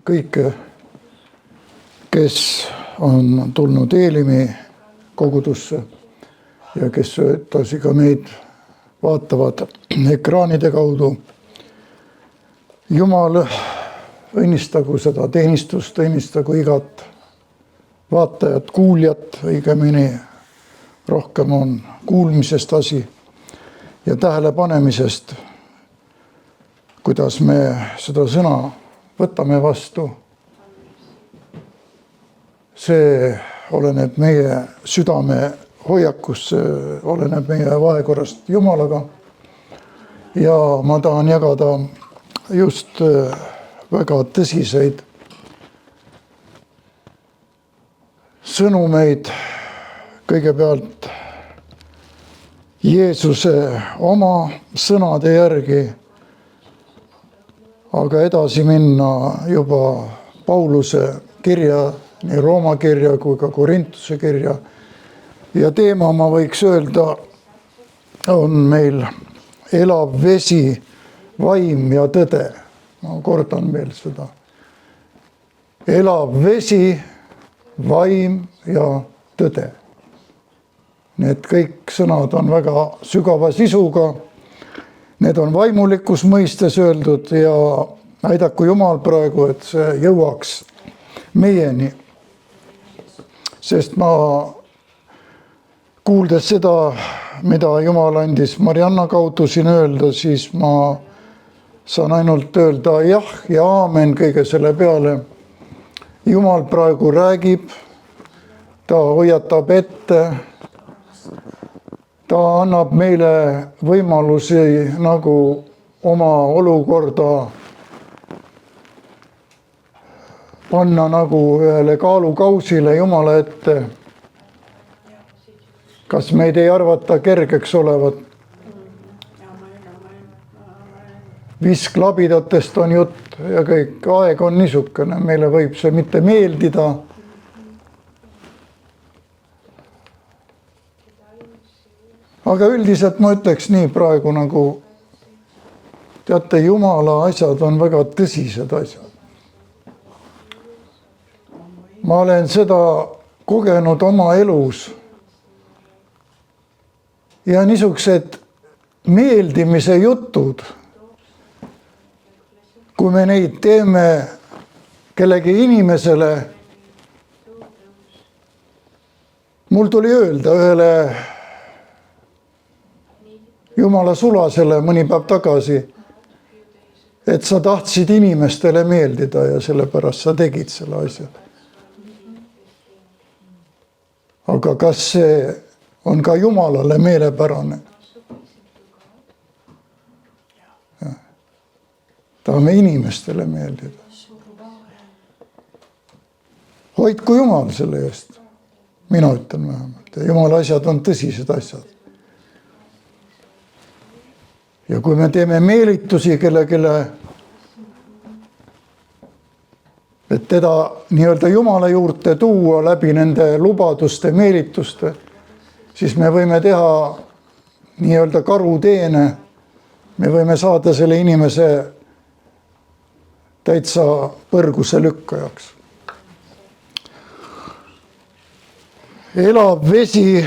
kõike, kes on tulnud Eelimi kogudusse ja kes ühtlasi ka meid vaatavad ekraanide kaudu. Jumal õnnistagu seda teenistust, õnnistagu igat vaatajat, kuuljat, õigemini rohkem on kuulmisest asi ja tähelepanemisest, kuidas me seda sõna võtame vastu. See oleneb meie südame hoiakust, see oleneb meie vahekorrast Jumalaga. Ja ma tahan jagada just väga tõsiseid sõnumeid. Kõigepealt Jeesuse oma sõnade järgi, aga edasi minna juba Pauluse kirja, nii Rooma kirja kui ka Korintuse kirja. Ja teema, ma võiks öelda, on meil elav vesi, vaim ja tõde. Ma kordan veel seda. Elav vesi, vaim ja tõde. Need kõik sõnad on väga sügava sisuga. Need on vaimulikus mõistes öeldud ja aidaku Jumal praegu, et see jõuaks meieni. Sest ma kuuldes seda, mida Jumal andis Marianna kaudu siin öelda, siis ma saan ainult öelda jah ja aamen kõige selle peale. Jumal praegu räägib, ta hoiatab ette, ta annab meile võimalusi nagu oma olukorda panna nagu ühele kaalukausile Jumala ette. Kas meid ei arvata kergeks olevat? Visklabidatest on jutt ja kõik aeg on niisugune, meile võib see mitte meeldida. Aga üldiselt ma ütleks nii praegu nagu, teate, Jumala asjad on väga tõsised asjad. Ma olen seda kogenud oma elus. Ja niisugused meeldimise jutud, kui me neid teeme kellegi inimesele, mul tuli öelda ühele Jumala sulasele mõni päev tagasi, et sa tahtsid inimestele meeldida ja sellepärast sa tegid selle asja. Aga kas see on ka Jumalale meelepärane? Tahame inimestele meeldida. Hoidku Jumal selle eest. Mina ütlen vähemalt. Ja Jumala asjad on tõsised asjad. Ja kui me teeme meelitusi kellelegi, et teda nii-öelda Jumala juurde tuua läbi nende lubaduste, meelituste, siis me võime teha nii-öelda karuteene. Me võime saada selle inimese täitsa põrguse lükkajaks. Elav vesi,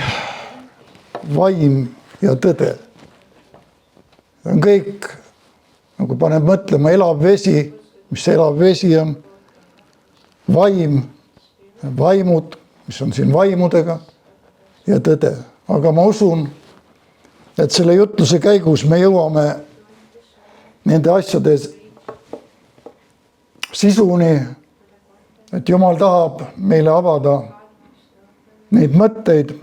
vaim ja tõde. On kõik, nagu paneb mõtlema, elav vesi, mis see elav vesi on, vaim, vaimud, mis on siin vaimudega ja tõde. Aga ma usun, et selle jutluse käigus me jõuame nende asjade sisuni, et Jumal tahab meile avada neid mõtteid.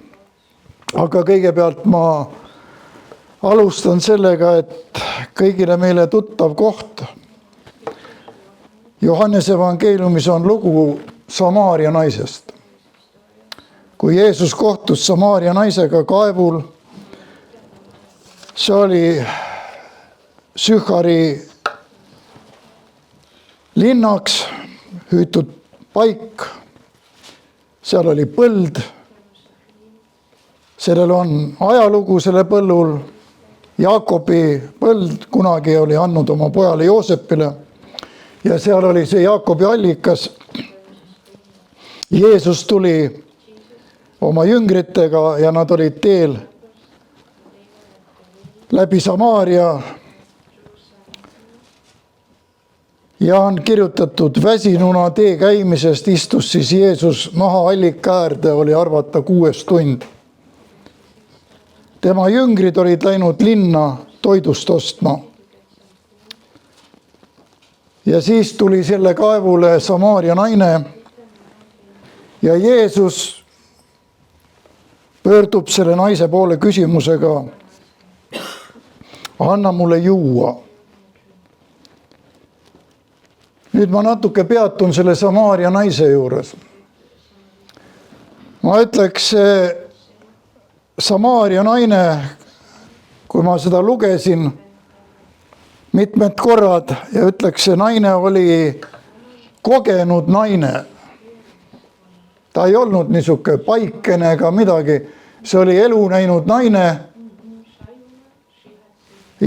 Aga kõigepealt ma alustan sellega, et kõigile meile tuttav koht. Johannese evangeeliumis on lugu Samaaria naisest. Kui Jeesus kohtus Samaaria naisega kaevul, see oli Sühari linnaks hüütud paik. Seal oli põld. Sellel on ajalugu selle põllul. Jaakobi põld kunagi oli andnud oma pojale Joosepile ja seal oli see Jaakobi allikas. Jeesus tuli oma jüngritega ja nad olid teel läbi Samaaria. Ja on kirjutatud, väsinuna tee käimisest istus siis Jeesus maha allika äärde, oli arvata 6. tund. Tema jüngrid olid läinud linna toidust ostma. Ja siis tuli selle kaevule Samaaria naine ja Jeesus pöördub selle naise poole küsimusega, anna mulle juua. Nüüd ma natuke peatun selle Samaaria naise juures. Ma ütleks, Samaaria naine, kui ma seda lugesin mitmed korrad ja ütleks, see naine oli kogenud naine. Ta ei olnud niisuke paikene ega midagi, see oli elu näinud naine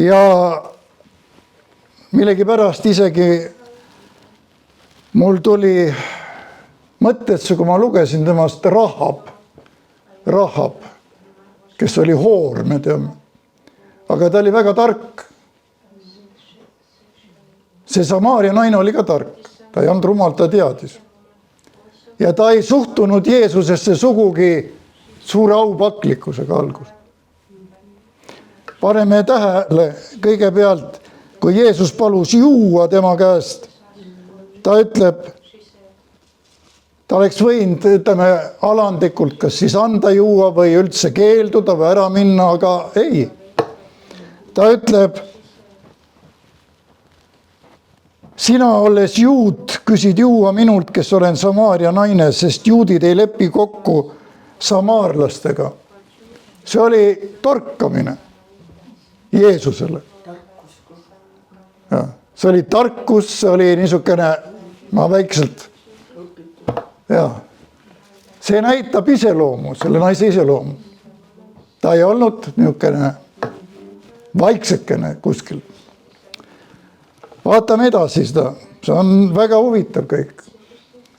ja millegipärast isegi mul tuli mõttesse, kui ma lugesin temast Rahab, kes oli hoor, me teame. Aga ta oli väga tark. See Samaaria naine oli ka tark. Ta ei olnud rumal, ta teadis. Ja ta ei suhtunud Jeesusesse sugugi suure aupaklikkusega algus. Paneme tähele kõigepealt, kui Jeesus palus juua tema käest, ta ütleb, ta oleks võinud, ütleme, alandlikult kas siis anda juua või üldse keelduda või ära minna, aga ei. Ta ütleb, sina olles juut, küsid juua minult, kes olen Samaaria naine, sest juudid ei lepi kokku samaarlastega. See oli torkamine Jeesusele. Ja, see oli tarkus, see oli niisugune, ma väikselt, ja see näitab iseloomu, selle naise iseloomu. Ta ei olnud niisugune vaiksekene kuskil. Vaatame edasi seda, see on väga huvitav kõik.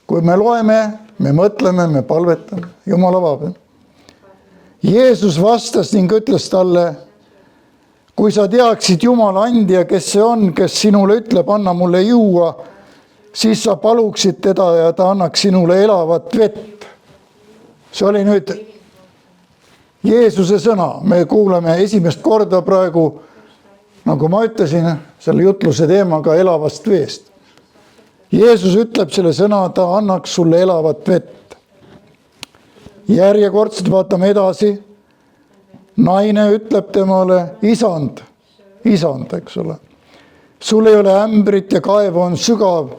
Kui me loeme, me mõtleme, me palvetame, Jumala vabem. Jeesus vastas ning ütles talle, kui sa teaksid Jumala andja, kes see on, kes sinule ütleb, anna mulle juua, siis sa paluksid teda ja ta annaks sinule elavat vett. See oli nüüd Jeesuse sõna. Me kuuleme esimest korda praegu, nagu ma ütlesin, selle jutluse teemaga elavast veest. Jeesus ütleb selle sõna, ta annaks sulle elavat vett. Järjekordselt vaatame edasi. Naine ütleb temale, isand, eks ole. Sul ei ole ämbrit ja kaev on sügav,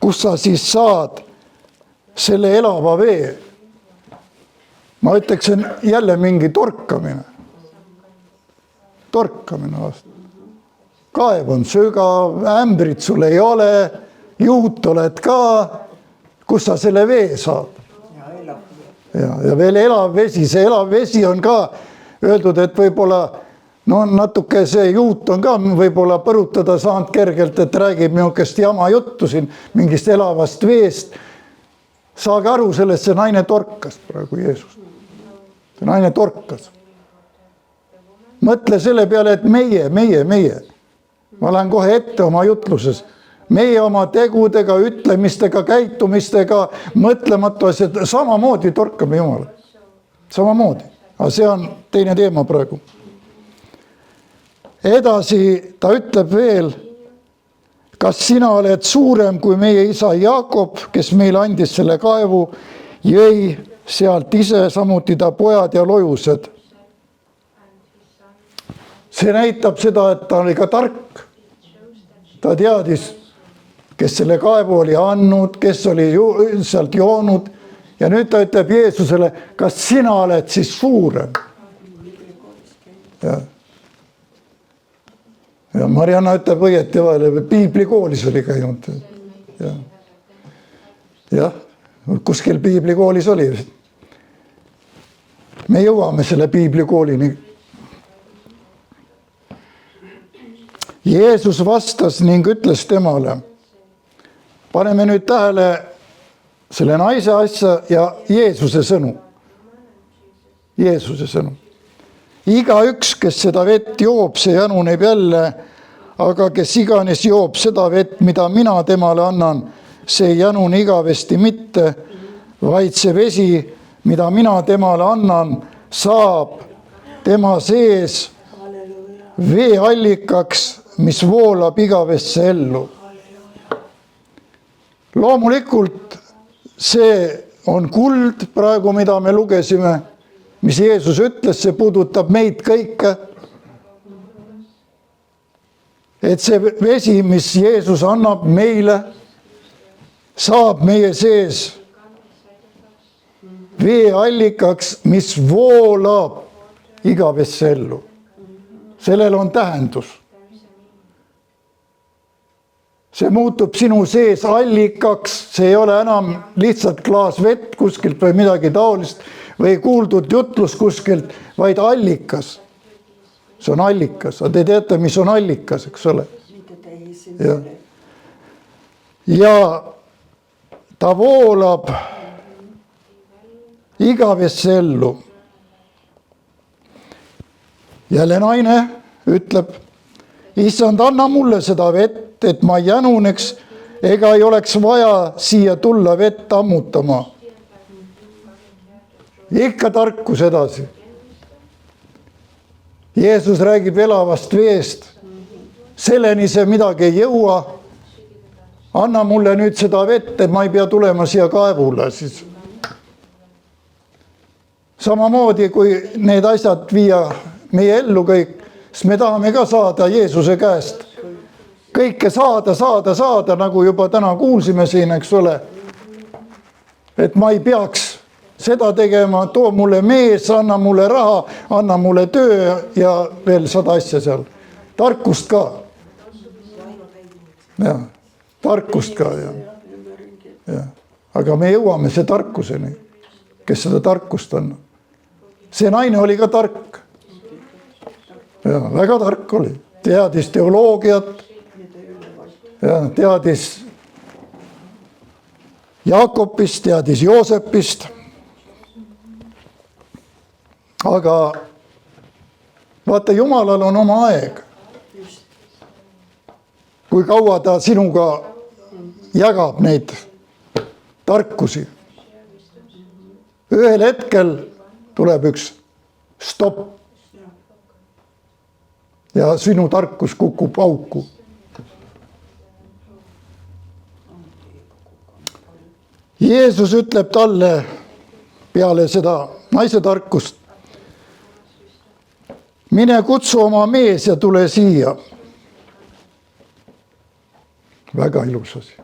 kus sa siis saad selle elava vee. Ma ütleksin jälle mingi torkamine. Torkamine vastu. Kaev on sügav, ämbrit sul ei ole, juut oled ka, kus sa selle vee saad. Ja veel elav vesi, see elav vesi on ka öeldud, et võib-olla natuke see juut on ka võib-olla põrutada saanud kergelt, et räägib niisugust jama juttu siin mingist elavast veest. Saage aru sellest, see naine torkas praegu Jeesus. See naine torkas. Mõtle selle peale, et meie. Ma lähen kohe ette oma jutluses. Meie oma tegudega, ütlemistega, käitumistega, mõtlematu asjad, samamoodi torkame Jumala. Samamoodi. Aga see on teine teema praegu. Edasi ta ütleb veel, kas sina oled suurem kui meie isa Jaakob, kes meile andis selle kaevu, jõi sealt ise, samuti ta pojad ja lojused. See näitab seda, et ta oli ka tark. Ta teadis, kes selle kaevu oli andnud, kes oli sealt joonud. Ja nüüd ta ütleb Jeesusele, kas sina oled siis suurem? Ja Marianna ütleb õieti vahele, piiblikoolis oli käinud. Jah, kuskil piiblikoolis oli. Me jõuame selle piiblikoolini. Jeesus vastas ning ütles temale, paneme nüüd tähele selle naise asja ja Jeesuse sõnu. Jeesuse sõnu. Igaüks, kes seda vett joob, see januneb jälle, aga kes iganes joob seda vett, mida mina temale annan, see ei janune igavesti mitte, vaid see vesi, mida mina temale annan, saab tema sees veeallikaks, mis voolab igavesse ellu. Loomulikult see on kuld praegu, mida me lugesime, mis Jeesus ütles, see puudutab meid kõike. Et see vesi, mis Jeesus annab meile, saab meie sees veeallikaks, mis voolab igavesse ellu. Sellel on tähendus. See muutub sinu sees allikaks, see ei ole enam lihtsalt klaas vett kuskilt või midagi taolist või kuuldud jutlus kuskilt, vaid allikas. See on allikas, aga te teate, mis on allikas, eks ole. Ja ta voolab igavesse ellu. Jälle naine ütleb, issand, anna mulle seda vett, et ma jänuneks ega ei oleks vaja siia tulla vett ammutama. Ikka tarkus edasi. Jeesus räägib elavast veest. Selleni see midagi ei jõua. Anna mulle nüüd seda vett, et ma ei pea tulema siia kaevule siis. Samamoodi, kui need asjad viia meie ellu kõik, siis me tahame ka saada Jeesuse käest. Kõike saada, nagu juba täna kuulsime siin, eks ole. Et ma ei peaks seda tegema, too mulle mees, anna mulle raha, anna mulle töö ja veel 100 asja seal. Tarkust ka. Ja, tarkust ka. Ja. Aga me jõuame see tarkuseni, kes seda tarkust on. See naine oli ka tark. Ja, väga tark oli. Teadis teoloogiat. Ja, teadis Jaakobist, teadis Joosepist. Aga vaata, Jumalal on oma aeg. Kui kaua ta sinuga jagab neid tarkusi. Ühel hetkel tuleb üks stopp. Ja sinu tarkus kukub auku. Jeesus ütleb talle peale seda naise tarkust, mine kutsu oma mees ja tule siia. Väga ilus asi.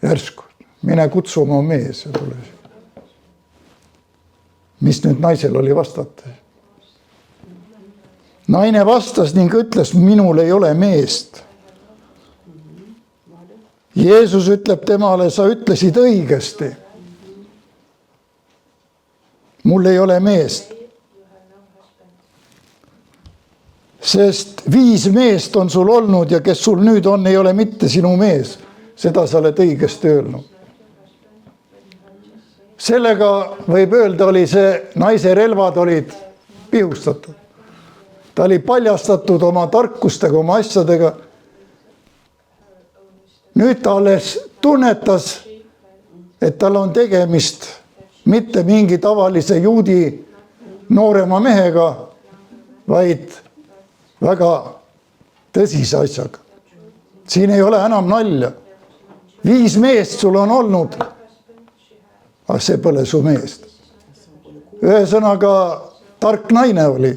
Järsku, mine kutsu oma mees ja tule siia. Mis nüüd naisel oli vastata? Naine vastas ning ütles, minul ei ole meest. Jeesus ütleb temale, sa ütlesid õigesti. Mul ei ole meest. Sest 5 meest on sul olnud ja kes sul nüüd on, ei ole mitte sinu mees. Seda sa oled õigesti öelnud. Sellega võib öelda, oli see naise relvad olid pihustatud. Ta oli paljastatud oma tarkustega, oma asjadega. Nüüd ta alles tunnetas, et tal on tegemist mitte mingi tavalise juudi noorema mehega, vaid väga tõsise asjaga. Siin ei ole enam nalja. 5 meest sul on olnud, aga see pole su meest. Ühesõnaga tark naine oli,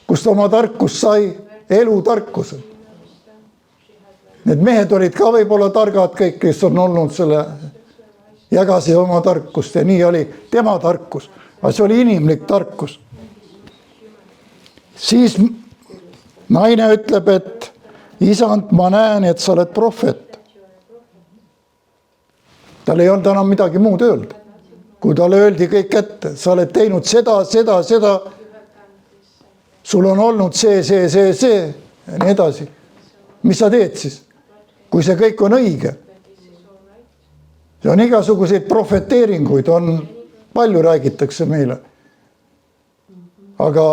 kust oma tarkus sai, elutarkuse. Need mehed olid ka võib-olla targad kõik, kes on olnud selle, jagasi oma tarkust ja nii oli tema tarkus. Aga see oli inimlik tarkus. Siis naine ütleb, et isand, ma näen, et sa oled prohvet. Tal ei olnud enam midagi muud öelda. Kui talle öeldi kõik ette, sa oled teinud seda, sul on olnud see ja nii edasi. Mis sa teed siis? kui see kõik on õige. See on igasuguseid profeteeringuid, palju räägitakse meile. Aga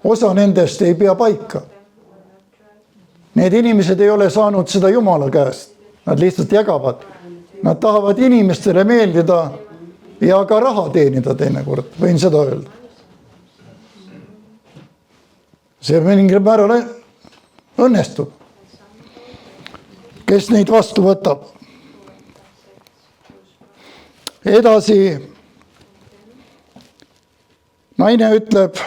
osa nendest ei pea paika. Need inimesed ei ole saanud seda Jumala käest. Nad lihtsalt jagavad. Nad tahavad inimestele meeldida ja ka raha teenida teinekord. Võin seda öelda. See mingil määral õnnestub. Kes neid vastu võtab? Edasi naine ütleb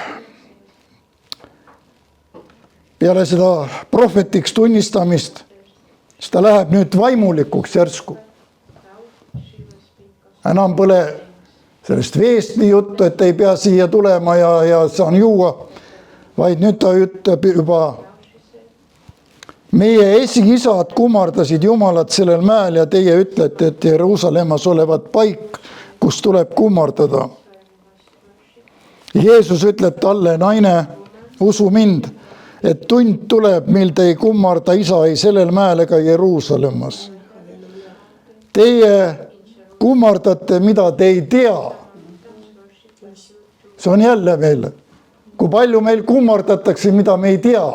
peale seda prohvetiks tunnistamist, siis ta läheb nüüd vaimulikuks järsku. Enam pole sellest veest nii juttu, et ei pea siia tulema ja saan juua, vaid nüüd ta ütleb juba meie esiisad kummardasid Jumalat sellel mäel ja teie ütlete, et Jeruusalemmas olevat paik, kus tuleb kummardada. Jeesus ütleb talle, naine, usu mind, et tund tuleb, mil te ei kummarda isa ei sellel mäel ega Jeruusalemmas. Teie kummardate, mida te ei tea. See on jälle meil. Kui palju meil kummardatakse, mida me ei tea.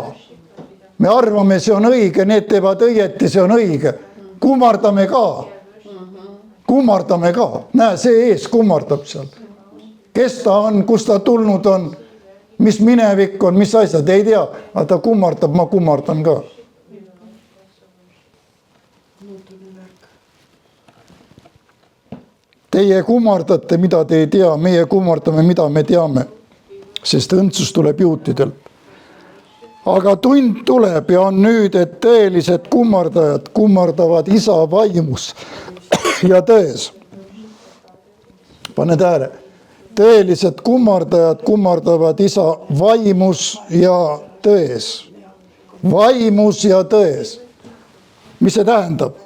Me arvame, see on õige, need teevad õieti, see on õige. Kummardame ka. Kummardame ka. Näe, see ees kummardab seal. Kes ta on, kus ta tulnud on, mis minevik on, mis asjad, ei tea. Aga ta kummardab, ma kummardan ka. Teie kummardate, mida te ei tea, meie kummardame, mida me teame. Sest õndsus tuleb juutidelt. Aga tund tuleb ja on nüüd, et tõelised kummardajad kummardavad isa vaimus ja tões. Pane tähele. Tõelised kummardajad kummardavad isa vaimus ja tões. Vaimus ja tões. Mis see tähendab?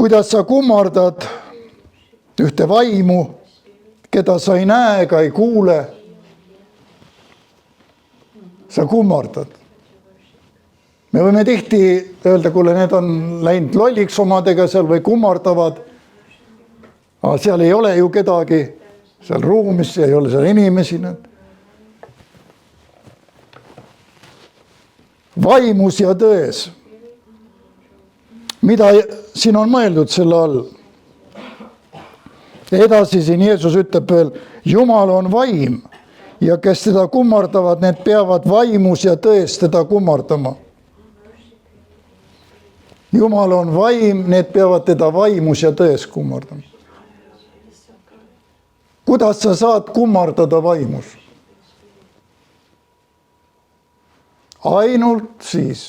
Kuidas sa kummardad ühte vaimu, keda sa ei näe ega ei kuule, sa kummardad. Me võime tihti öelda, kuule, need on läinud lolliks omadega seal või kummardavad, aga seal ei ole ju kedagi, seal ruumis ei ole seal inimesi. Vaimus ja tões. Mida siin on mõeldud selle all? Edasi siin Jeesus ütleb veel, Jumal on vaim ja kes teda kummardavad, need peavad vaimus ja tões teda kummardama. Jumal on vaim, need peavad teda vaimus ja tões kummardama. Kuidas sa saad kummardada vaimus? Ainult siis,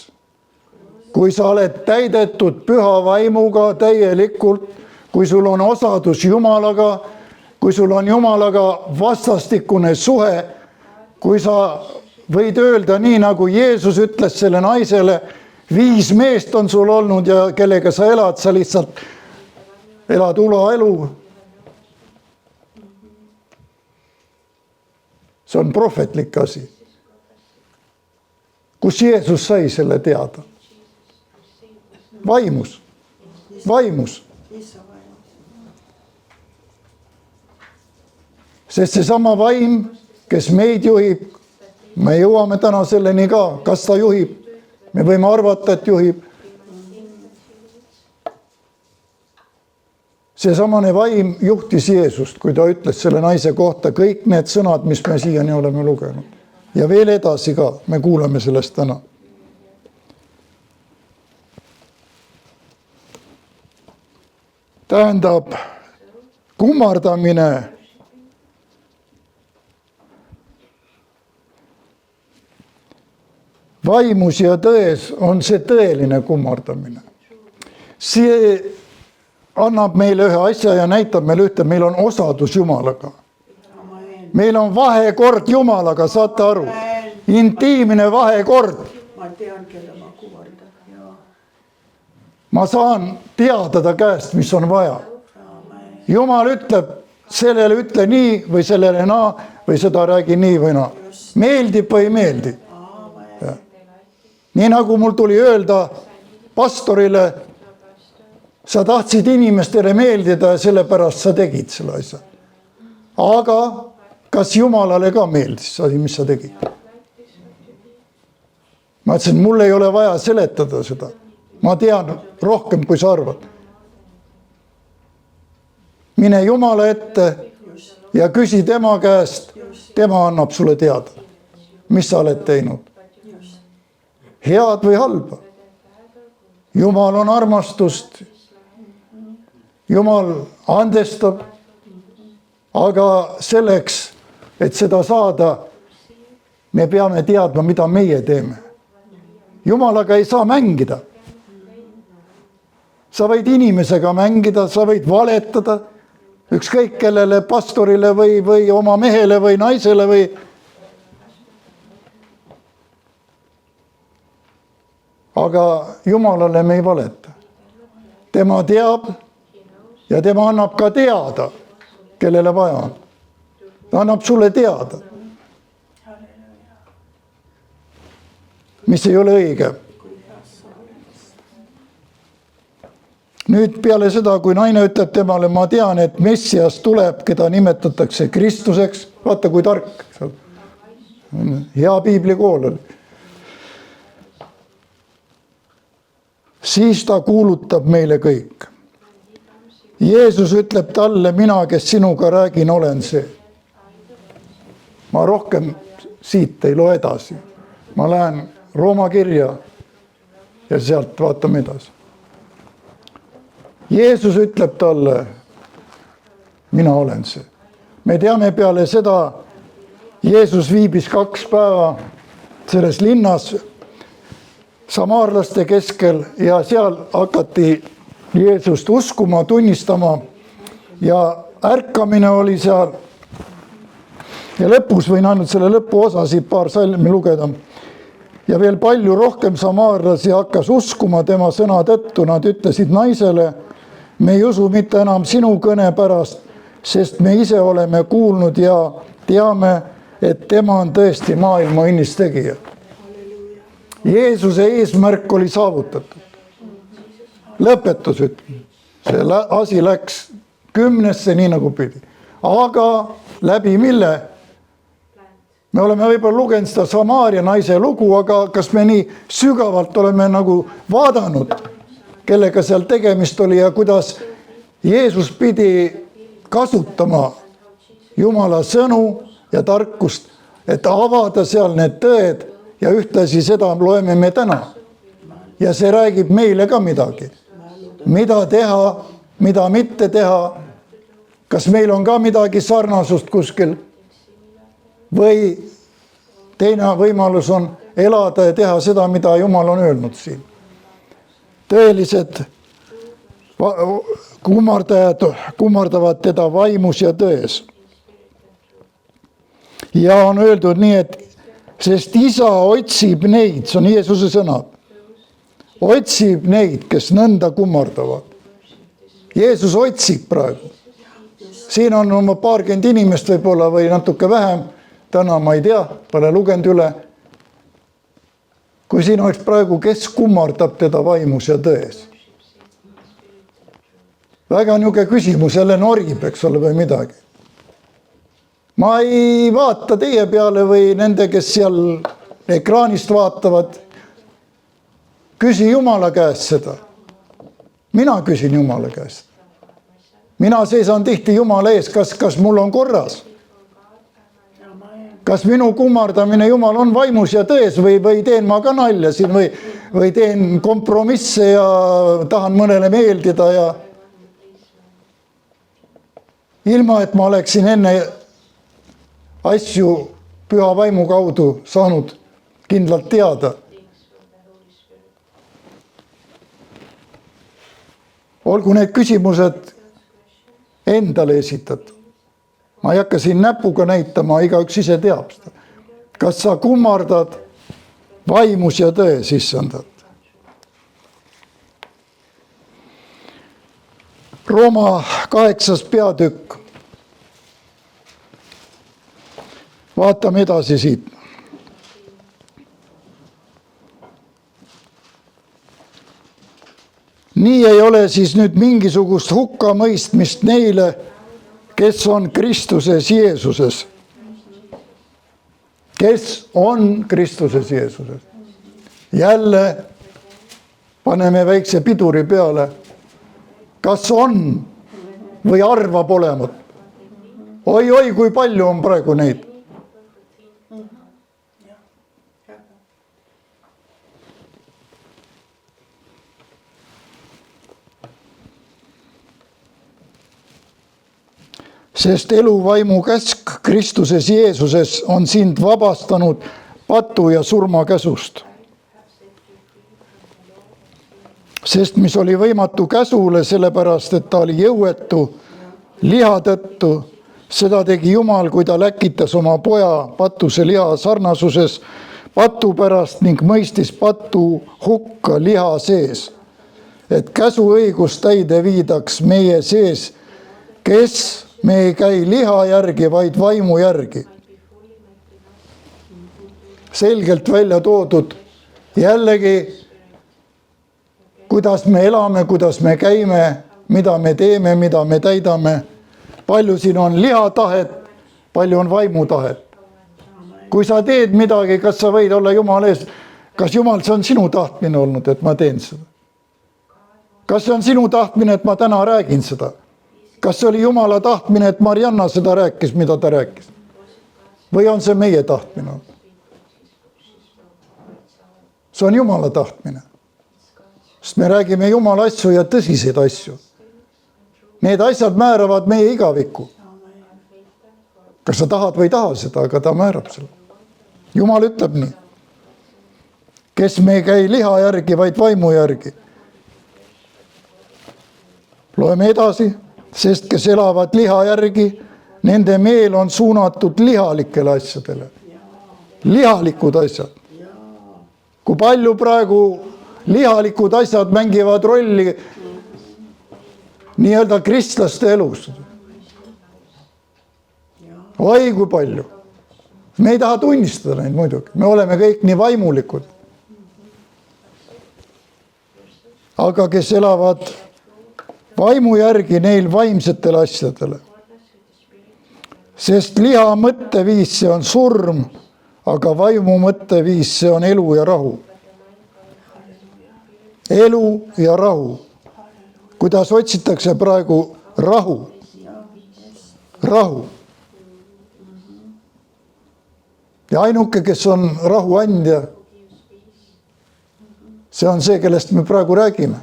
kui sa oled täidetud püha vaimuga täielikult, kui sul on osadus Jumalaga, kui sul on Jumalaga vastastikune suhe, kui sa võid öelda nii, nagu Jeesus ütles selle naisele, 5 meest on sul olnud ja kellega sa elad, sa lihtsalt elad ulaelu. See on prohvetlik asi. Kus Jeesus sai selle teada? Vaimus. Vaimus. Sest see sama vaim, kes meid juhib, me jõuame täna selleni ka, kas ta juhib. Me võime arvata, et juhib. See samane vaim juhtis Jeesust, kui ta ütles selle naise kohta kõik need sõnad, mis me siiani oleme lugenud. Ja veel edasi ka, me kuulame sellest täna. Tähendab, kummardamine vaimus ja tões on see tõeline kummardamine. See annab meile ühe asja ja näitab meile ühte, meil on osadus Jumalaga. Meil on vahekord Jumalaga, saate aru? Intiimne vahekord. Ma tean, kelle ma kummardan. Ma saan teada ta käest, mis on vaja. Jumal ütleb, sellele ütle nii või sellele naa või seda räägi nii või naa. Meeldib või ei meeldi. Nii nagu mul tuli öelda pastorile, sa tahtsid inimestele meeldida ja sellepärast sa tegid selle asja. Aga kas Jumalale ka meeldis see, mis sa tegid? Ma ütlesin, mul ei ole vaja seletada seda. Ma tean rohkem, kui sa arvad. Mine Jumala ette ja küsi tema käest, tema annab sulle teada, mis sa oled teinud. Head või halba. Jumal on armastust. Jumal andestab. Aga selleks, et seda saada, me peame teadma, mida meie teeme. Jumalaga ei saa mängida. Sa võid inimesega mängida, sa võid valetada, ükskõik kellele, pastorile või oma mehele või naisele või. Aga Jumalale me ei valeta. Tema teab ja tema annab ka teada, kellele vaja on. Ta annab sulle teada, mis ei ole õige. Nüüd peale seda, kui naine ütleb temale, ma tean, et Messias tuleb, keda nimetatakse Kristuseks. Vaata, kui tark. Hea piiblikool oli. Siis ta kuulutab meile kõik. Jeesus ütleb talle, mina, kes sinuga räägin, olen see. Ma rohkem siit ei loe edasi. Ma lähen Rooma kirja ja sealt vaatame edasi. Jeesus ütleb talle, mina olen see. Me teame peale seda, Jeesus viibis 2 päeva selles linnas samaarlaste keskel ja seal hakati Jeesust uskuma, tunnistama ja ärkamine oli seal. Ja lõpus võin ainult selle lõpuosa siit paar salmi lugeda. Ja veel palju rohkem samaarlasi hakkas uskuma tema sõna tõttu. Nad ütlesid naisele, me ei usu mitte enam sinu kõne pärast, sest me ise oleme kuulnud ja teame, et tema on tõesti maailma õnnistegija. Jeesuse eesmärk oli saavutatud. Lõpetus ütleme. See asi läks 10-sse nii nagu pidi. Aga läbi mille? Me oleme võib-olla lugenud seda Samaaria naise lugu, aga kas me nii sügavalt oleme nagu vaadanud, kellega seal tegemist oli ja kuidas Jeesus pidi kasutama Jumala sõnu ja tarkust, et avada seal need tõed ja ühtlasi seda loeme me täna. Ja see räägib meile ka midagi. Mida teha, mida mitte teha, kas meil on ka midagi sarnasust kuskil või teine võimalus on elada ja teha seda, mida Jumal on öelnud siin. Tõelised kummardajad kummardavad teda vaimus ja tões. Ja on öeldud nii, et sest isa otsib neid, see on Jeesuse sõna, otsib neid, kes nõnda kummardavad. Jeesus otsib praegu. Siin on oma 40 inimest võib-olla või natuke vähem. Täna ma ei tea, pole lugenud üle. Kui siin oleks praegu, kes kummardab teda vaimus ja tões. Väga niuke küsimus, jälle norib, eks ole, või midagi. Ma ei vaata teie peale või nende, kes seal ekraanist vaatavad. Küsi Jumala käest seda. Mina küsin Jumala käest. Mina seisan tihti Jumala ees, kas mul on korras? Kas minu kummardamine Jumal on vaimus ja tões või teen ma ka nalja siin või teen kompromisse ja tahan mõnele meeldida ja ilma, et ma oleksin enne asju püha vaimu kaudu saanud kindlalt teada. Olgu need küsimused endale esitatud. Ma ei hakka siin näpuga näitama, igaüks ise teab seda. Kas sa kummardad vaimus ja tões issandat? Rooma 8. peatükk vaatame edasi siit. Nii ei ole siis nüüd mingisugust hukkamõistmist neile, kes on Kristuses Jeesuses. Kes on Kristuses Jeesuses. Jälle paneme väikse piduri peale. Kas on või arvab olemat? Oi, kui palju on praegu neid. Sest eluvaimu käsk Kristuses Jeesuses on sind vabastanud patu ja surma käsust. Sest mis oli võimatu käsule, sellepärast, et ta oli jõuetu liha tõttu, seda tegi Jumal, kui ta läkitas oma poja patuse liha sarnasuses patu pärast ning mõistis patu hukka liha sees, et käsuõigus täide viidaks meie sees, kes me ei käi liha järgi, vaid vaimu järgi. Selgelt välja toodud jällegi, kuidas me elame, kuidas me käime, mida me teeme, mida me täidame. Palju siin on lihatahet, palju on vaimutahet. Kui sa teed midagi, kas sa võid olla Jumal ees? Kas Jumal, see on sinu tahtmine olnud, et ma teen seda? Kas see on sinu tahtmine, et ma täna räägin seda? Kas see oli Jumala tahtmine, et Marianna seda rääkis, mida ta rääkis? Või on see meie tahtmine? See on Jumala tahtmine. Sest me räägime Jumala asju ja tõsiseid asju. Need asjad määravad meie igavikku. Kas sa tahad või taha seda, aga ta määrab selle. Jumal ütleb nii. Kes me ei käi liha järgi, vaid vaimu järgi. Loeme edasi. Sest kes elavad liha järgi, nende meel on suunatud lihalikele asjadele. Lihalikud asjad. Kui palju praegu lihalikud asjad mängivad rolli nii-öelda kristlaste elus. Oi, kui palju. Me ei taha tunnistada neid muidugi. Me oleme kõik nii vaimulikud. Aga kes elavad vaimu järgi, neil vaimsetele asjadele. Sest liha mõtteviis, see on surm, aga vaimu mõtteviis, see on elu ja rahu. Elu ja rahu. Kuidas otsitakse praegu rahu? Rahu. Ja ainuke, kes on rahu andja, see on see, kellest me praegu räägime.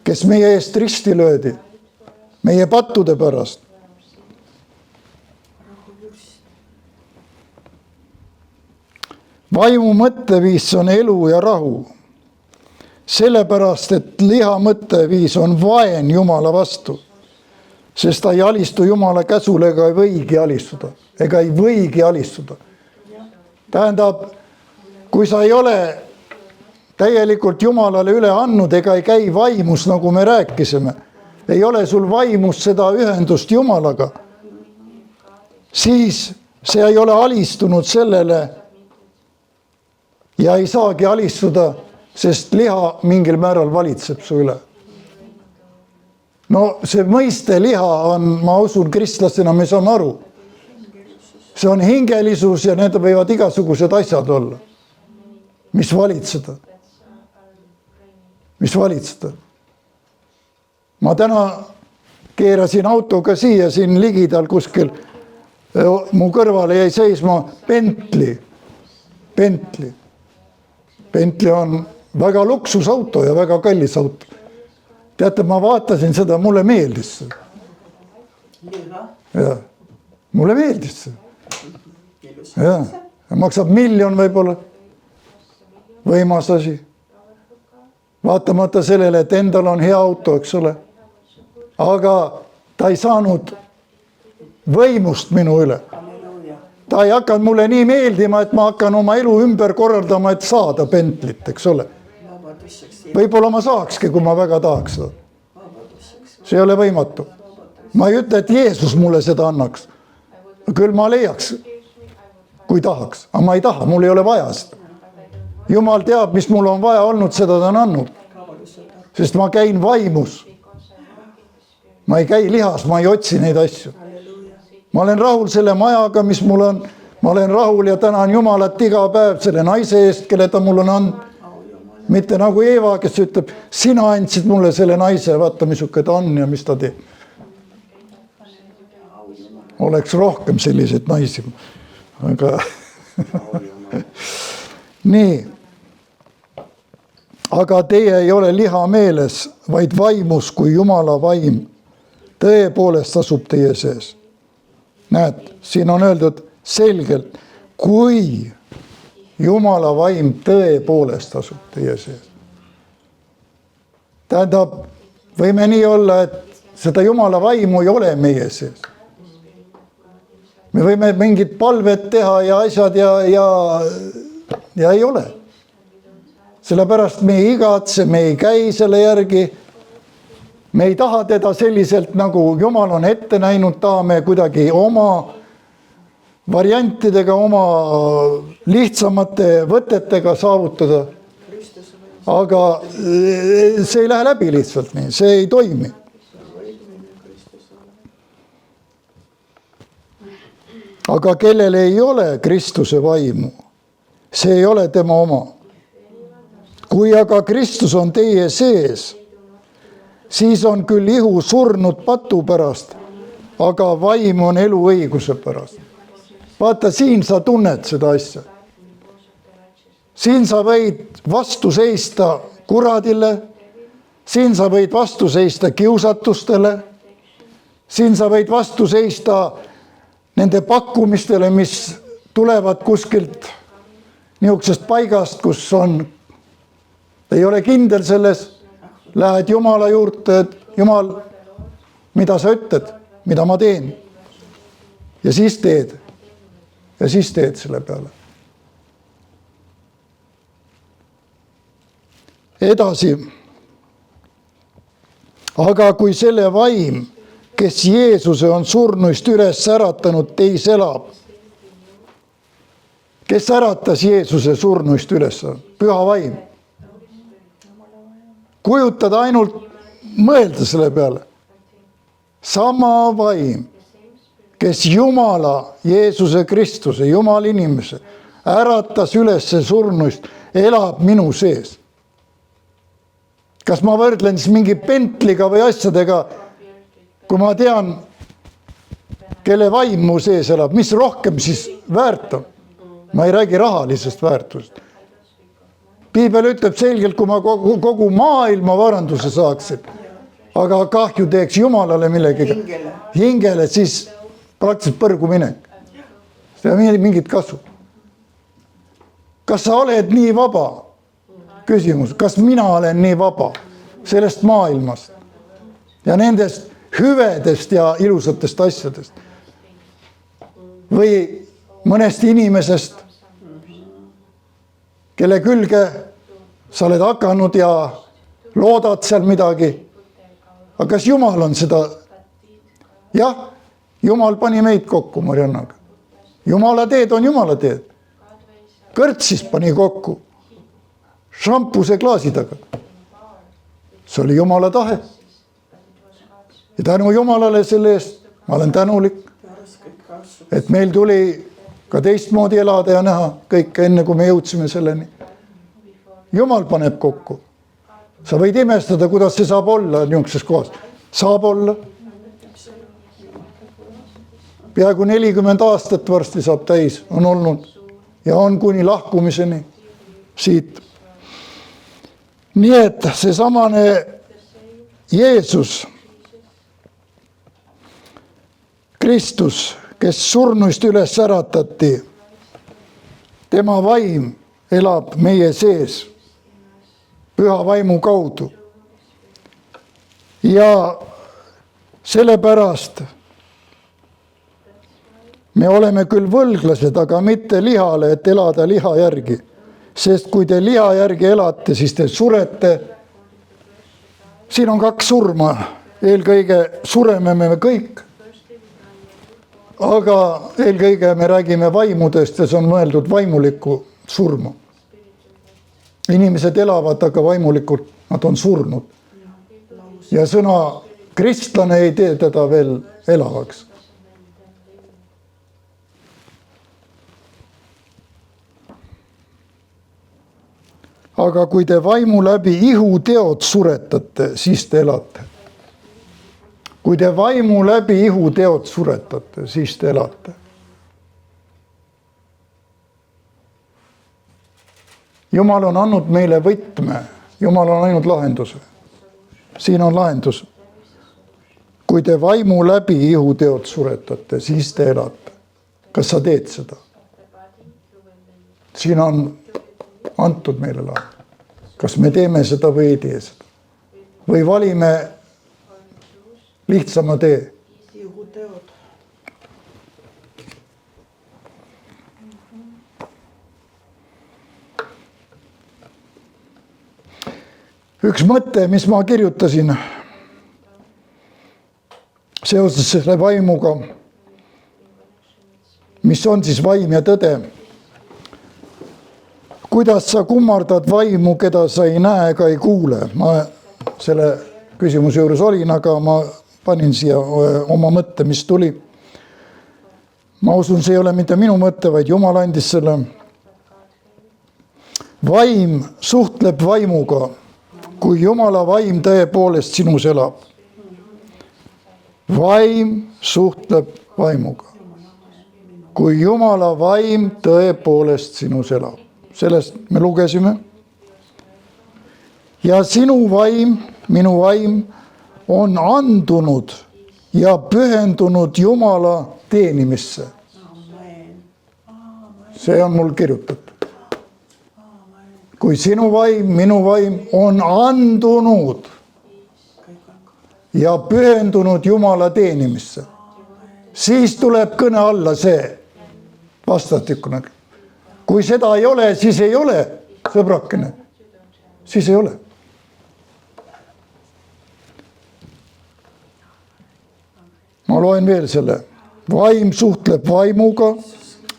Kes meie eest risti löödi, meie pattude pärast. Vaimu mõtteviis on elu ja rahu. Sellepärast, et liha mõtteviis on vaen Jumala vastu, sest ta ei alistu Jumala käsule ega ei võigi alistuda. Ega ei võigi alistuda. Tähendab, kui sa ei ole täielikult Jumalale üle andnud ega ei käi vaimus, nagu me rääkisime, ei ole sul vaimus seda ühendust Jumalaga, siis see ei ole alistunud sellele ja ei saagi alistuda, sest liha mingil määral valitseb su üle. No see mõiste liha on, ma usun, kristlasena me saame aru. See on hingelisus ja need võivad igasugused asjad olla, mis valitseda. Mis valitseda. Ma täna keerasin autoga siia, siin ligidal kuskil, mu kõrvale jäi seisma Bentley. Bentley on väga luksusauto ja väga kallis auto. Teate, ma vaatasin seda, mulle meeldis see. Ja, mulle meeldis see. Ja, maksab 1 000 000 võib-olla. Võimas asi. Vaatamata sellele, et endal on hea auto, eks ole. Aga ta ei saanud võimust minu üle. Ta ei hakanud mulle nii meeldima, et ma hakkan oma elu ümber korraldama, et saada Bentleyt, eks ole. Võib-olla ma saakski, kui ma väga tahaks seda. See ei ole võimatu. Ma ei ütle, et Jeesus mulle seda annaks. Küll ma leiaks kui tahaks, aga ma ei taha, mul ei ole vaja seda. Jumal teab, mis mul on vaja olnud, seda ta on andnud. Sest ma käin vaimus. Ma ei käi lihas, ma ei otsi neid asju. Ma olen rahul selle majaga, mis mul on. Ma olen rahul ja tänan Jumalat iga päev selle naise eest, kelle ta mul on andnud. Mitte nagu Eeva, kes ütleb, sina andsid mulle selle naise, vaata misuke ta on ja mis ta teeb. Oleks rohkem selliseid naisi. Aga nii. Aga teie ei ole liha meeles, vaid vaimus, kui Jumala vaim tõepoolest asub teie sees. Näed, siin on öeldud selgelt, kui Jumala vaim tõepoolest asub teie sees. Tähendab, võime nii olla, et seda Jumala vaimu ei ole meie sees. Me võime mingid palved teha ja asjad ja ei ole. Sellepärast me ei igatse, me ei käi selle järgi. Me ei taha teda selliselt, nagu Jumal on ette näinud, tahame kuidagi oma variantidega, oma lihtsamate võtetega saavutada. Aga see ei lähe läbi lihtsalt nii, see ei toimi. Aga kellel ei ole Kristuse vaimu, see ei ole tema oma. Kui aga Kristus on teie sees, siis on küll ihu surnud patu pärast, aga vaim on elu õiguse pärast. Vaata, siin sa tunned seda asja. Siin sa võid vastu seista kuradile, siin sa võid vastu seista kiusatustele, siin sa võid vastu seista nende pakkumistele, mis tulevad kuskilt niisugusest paigast, kus ei ole kindel selles, lähed Jumala juurde, et Jumal, mida sa ütled, mida ma teen. Ja siis teed. Ja siis teed selle peale. Edasi. Aga kui selle vaim, kes Jeesuse on surnuist üles äratanud, teis elab. Kes äratas Jeesuse surnuist üles? Püha vaim. Kujutad ainult mõelda selle peale. Sama vaim, kes Jumala, Jeesuse Kristuse, Jumal inimese, äratas üles surnuist, elab minu sees. Kas ma võrdlen siis mingi Bentliga või asjadega, kui ma tean, kelle vaim mu sees elab, mis rohkem siis väärt on? Ma ei räägi rahalisest väärtust. Piibel ütleb selgelt, kui ma kogu maailma varanduse saaksin, aga kahju teeks Jumalale millegi hingele, siis praktiliselt põrgu minek. See on mingit kasu. Kas sa oled nii vaba? Küsimus, kas mina olen nii vaba sellest maailmast ja nendest hüvedest ja ilusatest asjadest? Või mõnest inimesest, kelle külge sa oled hakanud ja loodad seal midagi. Aga kas Jumal on seda? Jah, Jumal pani meid kokku Mariannaga. Jumala teed on Jumala teed. Kõrtsis pani kokku. Šampuse klaasi taga. See oli Jumala tahe. Ja tänu Jumalale selle eest ma olen tänulik, et meil tuli ka teistmoodi elada ja näha kõike enne, kui me jõudsime selleni. Jumal paneb kokku. Sa võid imestada, kuidas see saab olla niisuguses kohas. Saab olla. Peaaegu 40 aastat varsti saab täis, on olnud ja on kuni lahkumiseni siit. Nii et see samane Jeesus, Kristus, kes surnuist üles äratati, tema vaim elab meie sees püha vaimu kaudu. Ja sellepärast me oleme küll võlglased, aga mitte lihale, et elada liha järgi. Sest kui te liha järgi elate, siis te surete. Siin on 2 surma. Eelkõige sureme me kõik. aga eelkõige me räägime vaimudest ja see on mõeldud vaimulikku surma. Inimesed elavad, aga vaimulikult nad on surnud. Ja sõna kristlane ei tee teda veel elavaks. Aga kui te vaimu läbi ihuteod suretate, siis te elate. Kui te vaimu läbi ihuteod suretate, siis te elate. Jumal on andnud meile võtme. Jumal on ainult lahenduse. Siin on lahendus. Kui te vaimu läbi ihuteod suretate, siis te elate. Kas sa teed seda? Siin on antud meile lahend. Kas me teeme seda või ei tee seda? Või valime lihtsama tee? Ihuteod. Üks mõte, mis ma kirjutasin seoses selle vaimuga, mis on siis vaim ja tõde. Kuidas sa kummardad vaimu, keda sa ei näe ega ei kuule? Ma selle küsimuse juures olin, aga ma panin siia oma mõtte, mis tuli. Ma usun, see ei ole mitte minu mõte, vaid Jumal andis selle. Vaim suhtleb vaimuga, kui Jumala vaim tõepoolest sinus elab. Vaim suhtleb vaimuga, kui Jumala vaim tõepoolest sinus elab. Sellest me lugesime. Ja sinu vaim, minu vaim on andunud ja pühendunud Jumala teenimisse. See on mul kirjutatud. Kui sinu vaim, minu vaim on andunud ja pühendunud Jumala teenimisse, siis tuleb kõne alla see vastastikune. Kui seda ei ole, siis ei ole, sõbrakene. Siis ei ole. Ma loen veel selle. Vaim suhtleb vaimuga,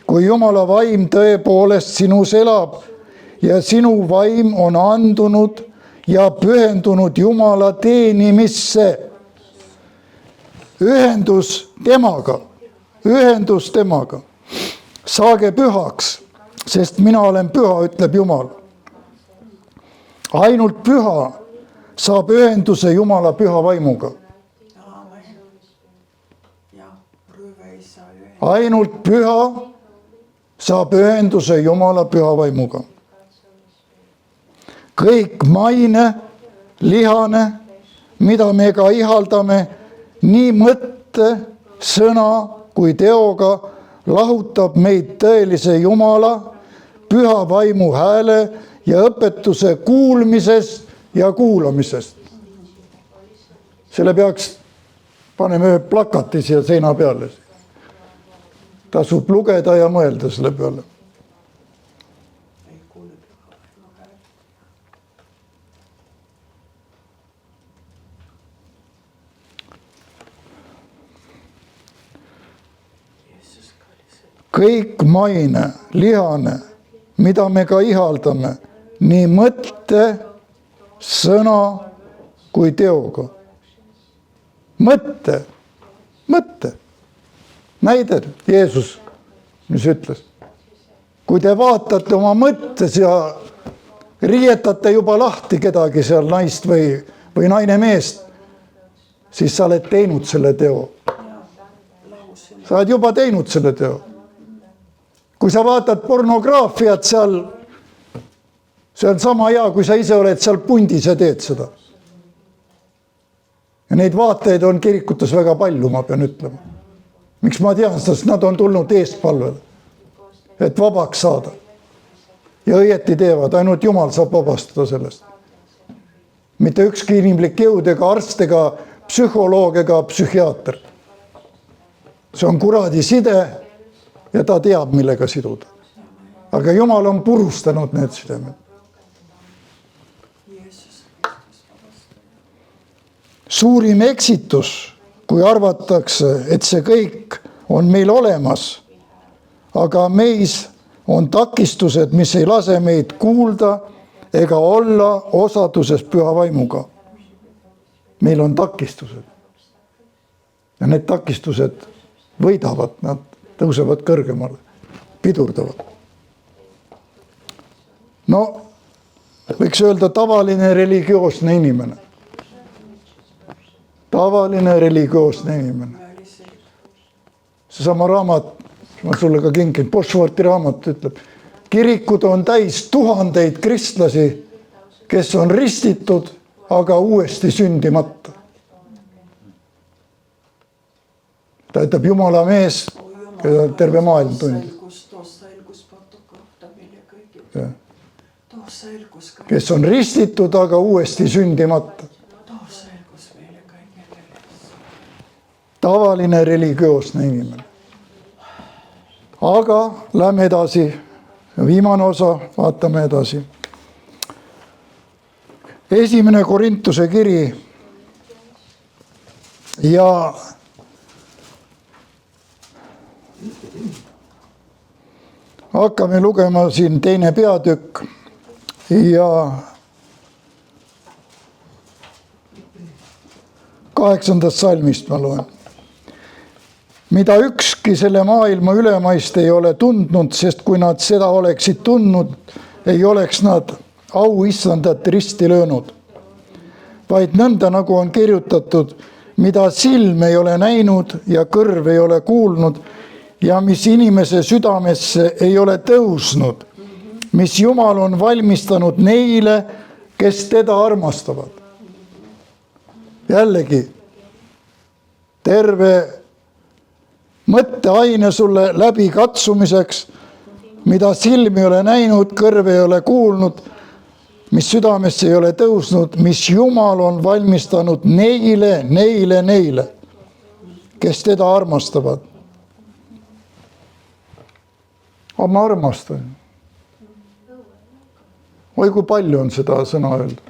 kui Jumala vaim tõepoolest sinus elab ja sinu vaim on andunud ja pühendunud Jumala teenimisse. Ühendus temaga. Ühendus temaga. Saage pühaks, sest mina olen püha, ütleb Jumal. Ainult püha saab ühenduse Jumala püha vaimuga. Ainult püha saab ühenduse Jumala püha vaimuga. Kõik maine, lihane, mida me ka ihaldame, nii mõtte, sõna kui teoga lahutab meid tõelise Jumala, püha vaimu hääle ja õpetuse kuulmisest ja kuulamisest. Selle peaks paneme ühe plakati siia seina peale. Tasub lugeda ja mõelda selle peale. Kõik maine, lihane, mida me ka ihaldame, nii mõtte, sõna kui teoga. Mõtte. Näide, Jeesus, mis ütles. Kui te vaatate oma mõttes ja riietate juba lahti kedagi seal naist või naine meest, siis sa oled teinud selle teo. Sa oled juba teinud selle teo. Kui sa vaatad pornograafiat seal, see on sama hea, kui sa ise oled seal pundis ja teed seda. Ja neid vaateid on kirikutes väga palju, ma pean ütlema. Miks ma tean, sest nad on tulnud eestpalvele, et vabaks saada. Ja õieti teevad, ainult Jumal saab vabastada sellest. Mitte ükski inimlik jõud ega arst ega psühholoog ega psühhiaater. See on kuradi side ja ta teab, millega siduda. Aga Jumal on purustanud need sidemed. Suurim eksitus, kui arvatakse, et see kõik on meil olemas, aga meis on takistused, mis ei lase meid kuulda ega olla osaduses püha vaimuga. Meil on takistused. Ja need takistused võidavad, nad tõusevad kõrgemale, pidurdavad. No, võiks öelda tavaline religioosne inimene. Tavaline religioosne inimene. Seesama raamat, ma sulle ka kingin, Bosworthi raamat ütleb, kirikud on täis tuhandeid kristlasi, kes on ristitud, aga uuesti sündimata. Ta ütleb Jumala mees, keda terve maailm tundib. Kes on ristitud, aga uuesti sündimata. Tavaline religioosne inimene. Aga lähme edasi. Viimane osa, vaatame edasi. 1. Korintuse kiri ja hakkame lugema siin 2. peatükk ja 8. salmist ma loen. Mida ükski selle maailma ülemaist ei ole tundnud, sest kui nad seda oleksid tundnud, ei oleks nad au issandat risti löönud. Vaid nõnda, nagu on kirjutatud, mida silm ei ole näinud ja kõrv ei ole kuulnud ja mis inimese südamesse ei ole tõusnud, mis Jumal on valmistanud neile, kes teda armastavad. Jällegi, terve mõtteaine sulle läbi katsumiseks, mida silm ei ole näinud, kõrv ei ole kuulnud, mis südamesse ei ole tõusnud, mis Jumal on valmistanud neile, kes teda armastavad. Aga ma armastan. Oi, kui palju on seda sõna öelda.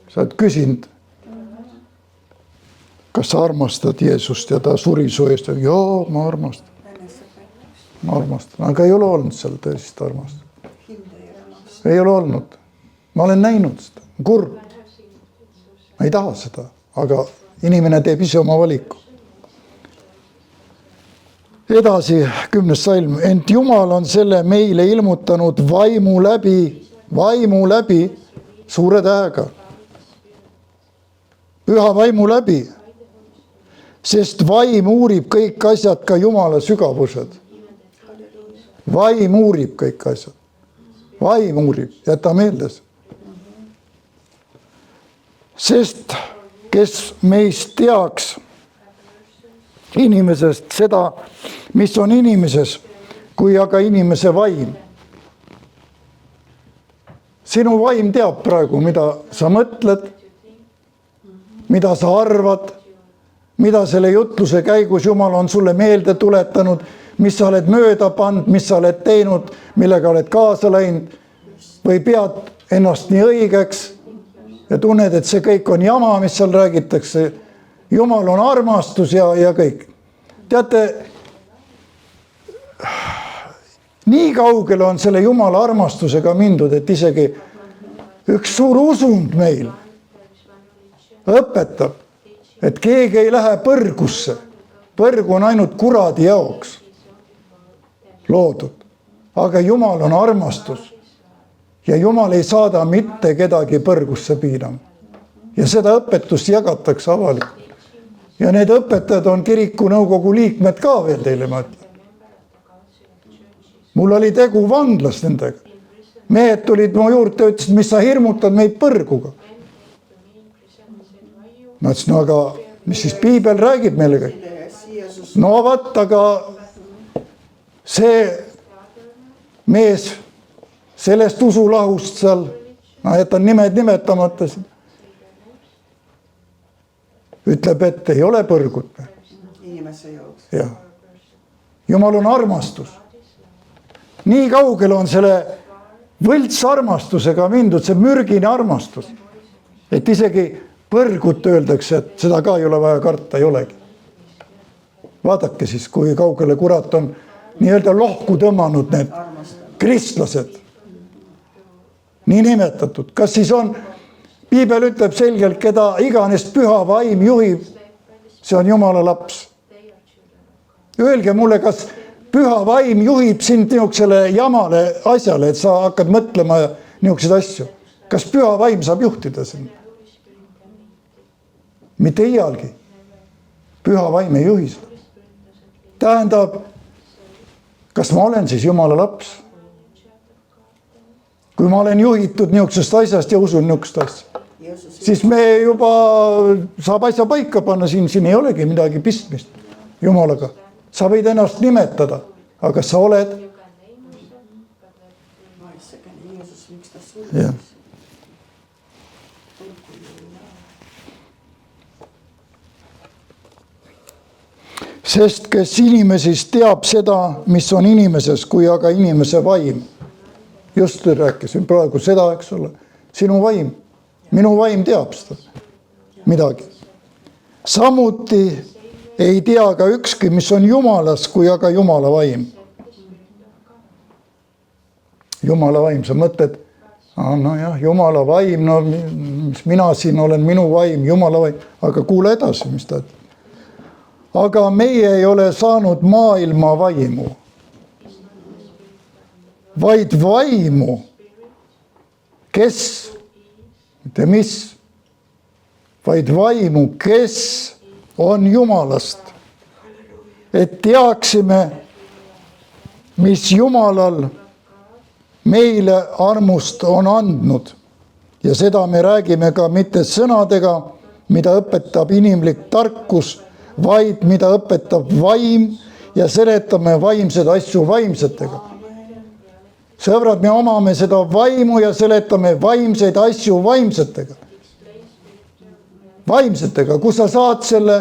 Sa oled küsinud, kas sa armastad Jeesust ja ta suri su eest? Joo, ma armastan. Ma armastan, aga ei ole olnud seal tõsist armastust. Ei ole olnud. Ma olen näinud seda. Kurb. Ma ei taha seda, aga inimene teeb ise oma valiku. Edasi 10. salm. Ent Jumal on selle meile ilmutanud vaimu läbi suure tähega. Püha vaimu läbi. Sest vaim uurib kõik asjad, ka Jumala sügavused. Vaim uurib kõik asjad. Vaim uurib, jäta meeldes. Sest kes meist teaks inimesest seda, mis on inimeses, kui aga inimese vaim. Sinu vaim teab praegu, mida sa mõtled, mida sa arvad, mida selle jutluse käigus Jumal on sulle meelde tuletanud, mis sa oled mööda pannud, mis sa oled teinud, millega oled kaasa läinud või pead ennast nii õigeks ja tunned, et see kõik on jama, mis seal räägitakse. Jumal on armastus ja kõik. Teate, nii kaugele on selle Jumala armastusega mindud, et isegi üks suur usund meil õpetab, et keegi ei lähe põrgusse. Põrgu on ainult kuradi jaoks loodud. Aga Jumal on armastus. Ja Jumal ei saada mitte kedagi põrgusse piinama. Ja seda õpetust jagatakse avalikult. Ja need õpetajad on kiriku nõukogu liikmed ka veel teile, ma ütlen. Mul oli tegu vanglas nendega. Mehed tulid mu juurde ja ütlesid, mis sa hirmutad meid põrguga. Ma ütlesin, aga mis siis piibel räägib meile kõik? No vaat, aga see mees sellest usulahust seal, jätan nimed nimetamata siin, ütleb, et ei ole põrgut. Inimese jaoks. Ja. Jumal on armastus. Nii kaugel on selle võlts armastusega mindud, see mürgine armastus. Et isegi põrgut öeldakse, et seda ka ei ole vaja karta, ei olegi. vaadake siis, kui kaugele kurat on nii-öelda lohku tõmmanud need kristlased. Nii nimetatud. Kas siis on, Piibel ütleb selgelt, keda iganes püha vaim juhib, see on Jumala laps. Öelge mulle, kas püha vaim juhib sind niisugusele jamale asjale, et sa hakkad mõtlema niisuguseid asju. Kas püha vaim saab juhtida sind? Mitte iialgi. Püha vaim ei juhi seda. Tähendab, kas ma olen siis Jumala laps? Kui ma olen juhitud niisugusest asjast ja usun niisugust asja, siis me juba saab asja paika panna, siin ei olegi midagi pistmist Jumalaga. Sa võid ennast nimetada, aga kas sa oled? Ja. Sest kes inimesis teab seda, mis on inimeses, kui aga inimese vaim. Just rääkisin praegu seda, eks ole, sinu vaim, minu vaim teab seda midagi. Samuti ei tea ka ükski, mis on Jumalas, kui aga Jumala vaim. Jumala vaim, sa mõtled, nojah, Jumala vaim, no mis mina siin olen, minu vaim, Jumala vaim, aga kuule edasi, mis ta ütleb. Aga meie ei ole saanud maailma vaimu, vaid vaimu, kes, mitte mis, vaid vaimu, kes on Jumalast, et teaksime, mis Jumalal meile armust on andnud. Ja seda me räägime ka mitte sõnadega, mida õpetab inimlik tarkus, vaid mida õpetab vaim ja seletame vaimsed asju vaimsetega. Sõbrad, me omame seda vaimu ja seletame vaimseid asju vaimsetega. Vaimsetega, kus sa saad selle?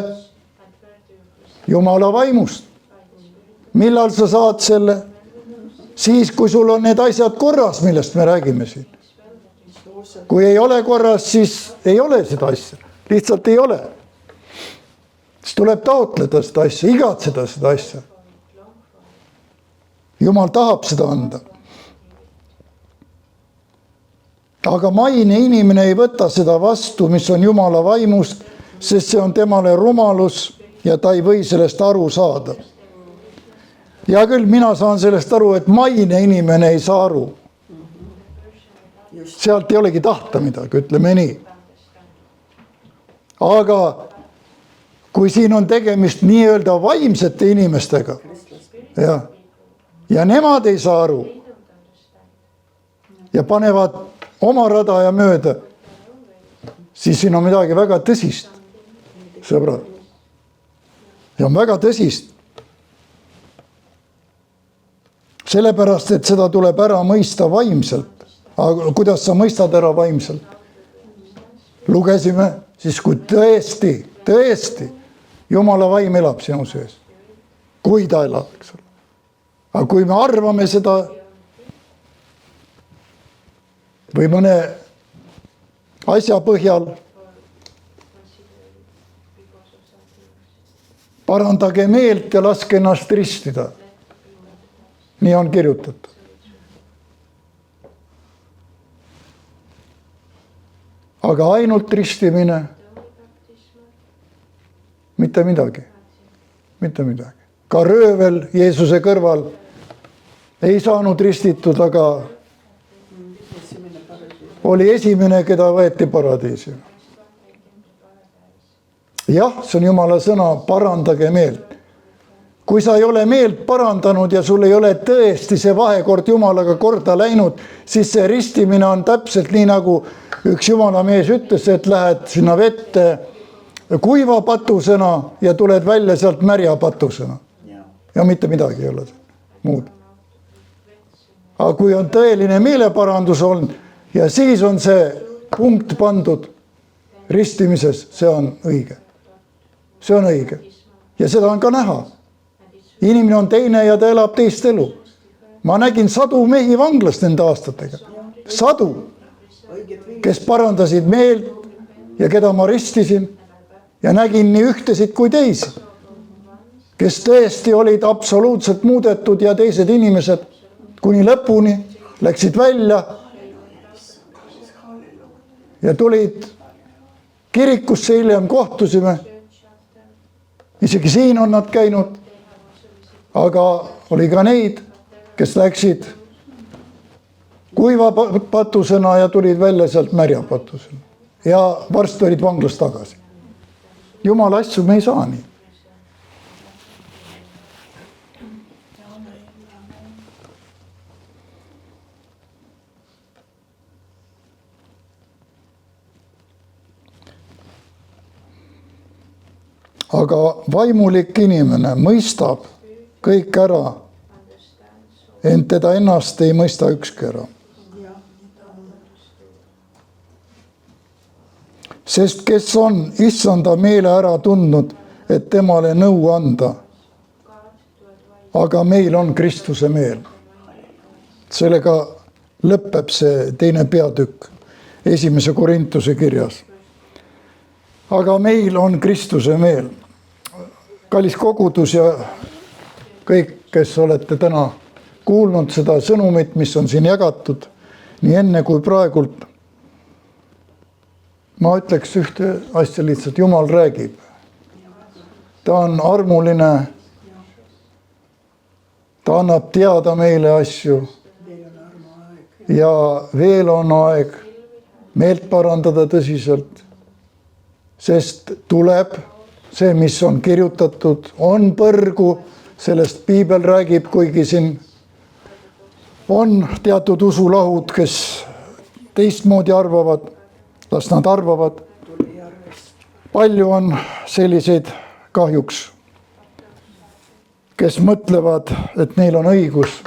Jumala vaimust. Millal sa saad selle? Siis, kui sul on need asjad korras, millest me räägime siin. Kui ei ole korras, siis ei ole seda asja. Lihtsalt ei ole. Siis tuleb taotleda seda asja, igatseda seda asja. Jumal tahab seda anda. Aga maine inimene ei võta seda vastu, mis on Jumala vaimust, sest see on temale rumalus ja ta ei või sellest aru saada. Ja küll mina saan sellest aru, et maine inimene ei saa aru. Sealt ei olegi tahta midagi, ütleme nii. Aga kui siin on tegemist nii-öelda vaimsete inimestega ja nemad ei saa aru ja panevad oma rada ja mööda, siis siin on midagi väga tõsist, sõbrad. Ja on väga tõsist. Sellepärast, et seda tuleb ära mõista vaimselt. Aga kuidas sa mõistad ära vaimselt? Lugesime, siis kui tõesti, Jumala vaim elab sinu sees. Kui ta elab, eks ole. Aga kui me arvame seda või mõne asja põhjal, parandage meelt ja laske ennast ristida. Nii on kirjutatud. Aga ainult ristimine, mitte midagi. Mitte midagi. Ka röövel Jeesuse kõrval ei saanud ristitud, aga oli esimene, keda võeti paradiisi. Jah, see on Jumala sõna, parandage meelt. Kui sa ei ole meelt parandanud ja sul ei ole tõesti see vahekord Jumalaga korda läinud, siis see ristimine on täpselt nii, nagu üks Jumala mees ütles, et lähed sinna vette kuiva patusena ja tuled välja sealt märja patusena. Ja mitte midagi ei ole muud. Aga kui on tõeline meeleparandus olnud ja siis on see punkt pandud ristimises, see on õige. See on õige. Ja seda on ka näha. Inimene on teine ja ta elab teist elu. Ma nägin sadu mehi vanglast nende aastatega. Sadu, kes parandasid meelt ja keda ma ristisin ja nägin nii ühtesid kui teisi. kes tõesti olid absoluutselt muudetud ja teised inimesed kuni lõpuni läksid välja ja tulid kirikusse, hiljem kohtusime. Isegi siin on nad käinud, aga oli ka neid, kes läksid kuiva patusena ja tulid välja sealt märja patusena. Ja varsti olid vanglas tagasi. Jumala asju me ei saa nii. Aga vaimulik inimene mõistab kõik ära, ent teda ennast ei mõista ükski ära. Sest kes on issanda meele ära tundnud, et temale nõu anda. Aga meil on Kristuse meel. Sellega lõpeb see teine peatükk 1. Korintuse kirjas. Aga meil on Kristuse meel. Kallis kogudus ja kõik, kes olete täna kuulnud seda sõnumit, mis on siin jagatud, nii enne kui praegult. Ma ütleks ühte asja lihtsalt, Jumal räägib. Ta on armuline. Ta annab teada meile asju. Ja veel on aeg meelt parandada tõsiselt. Sest tuleb see, mis on kirjutatud, on põrgu, sellest Piibel räägib, kuigi siin on teatud usulahud, kes teistmoodi arvavad, las nad arvavad. Palju on selliseid kahjuks, kes mõtlevad, et neil on õigus.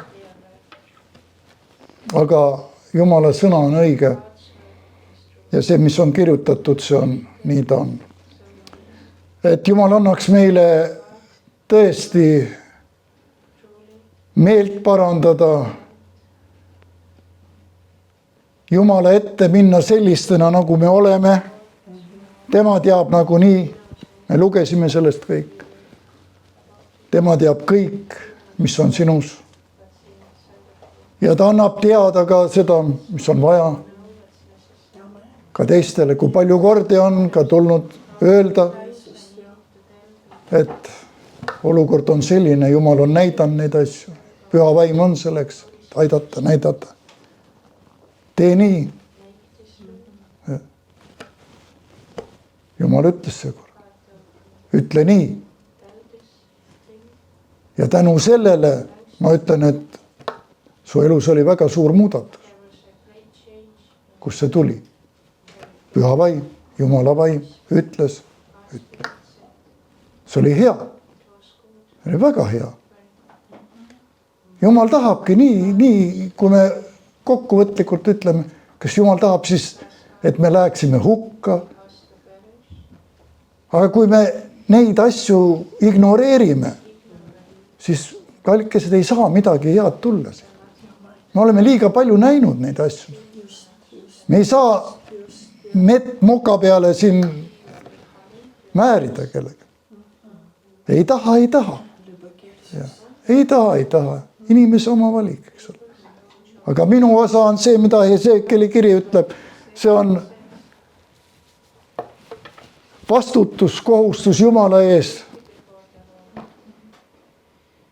Aga Jumala sõna on õige. Ja see, mis on kirjutatud, see on, nii ta on. Et Jumal annaks meile tõesti meelt parandada, Jumala ette minna sellistena, nagu me oleme. Tema teab nagunii, me lugesime sellest kõik. Tema teab kõik, mis on sinus. Ja ta annab teada ka seda, mis on vaja. Ka teistele, kui palju kordi on ka tulnud öelda, et olukord on selline, Jumal on näidanud neid asju. Püha vaim on selleks, aidata, näidata. Tee nii. Jumal ütles see kord. Ütle nii. Ja tänu sellele ma ütlen, et su elus oli väga suur muudatus. Kus see tuli? Püha vaim, Jumala vaim ütles. See oli hea. See oli väga hea. Jumal tahabki nii, kui me kokkuvõtlikult ütleme, kas Jumal tahab siis, et me läheksime hukka. Aga kui me neid asju ignoreerime, siis kallikesed ei saa midagi head tulla. Me oleme liiga palju näinud neid asju. Me ei saa moka peale siin määrida kellega. Ei taha. Ja. Ei taha. Inimese oma valik, eks ole. Aga minu osa on see, mida Hesekieli kiri ütleb. See on vastutus, kohustus Jumala ees.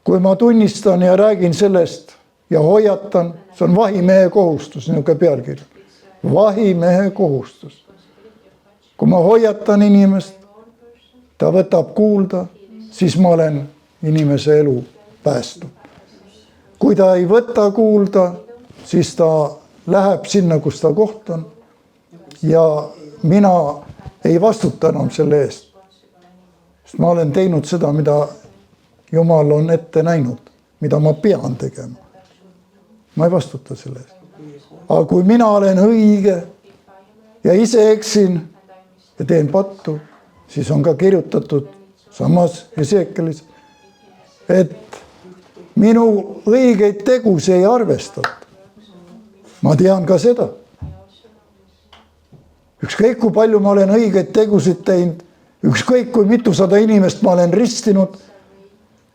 Kui ma tunnistan ja räägin sellest ja hoiatan, see on vahimehe kohustus, niuke pealkiri. Vahimehe kohustus. Kui ma hoiatan inimest, ta võtab kuulda, siis ma olen inimese elu päästnud. Kui ta ei võta kuulda, siis ta läheb sinna, kus ta koht on. Ja mina ei vastuta enam selle eest. Sest ma olen teinud seda, mida Jumal on ette näinud, mida ma pean tegema. Ma ei vastuta selle eest. Aga kui mina olen õige ja ise eksin ja teen pattu, siis on ka kirjutatud samas Hesekielis, et minu õigeid tegusid ei arvestata. Ma tean ka seda. Ükskõik kui palju ma olen õigeid tegusid teinud, ükskõik kui mitusada inimest ma olen ristinud,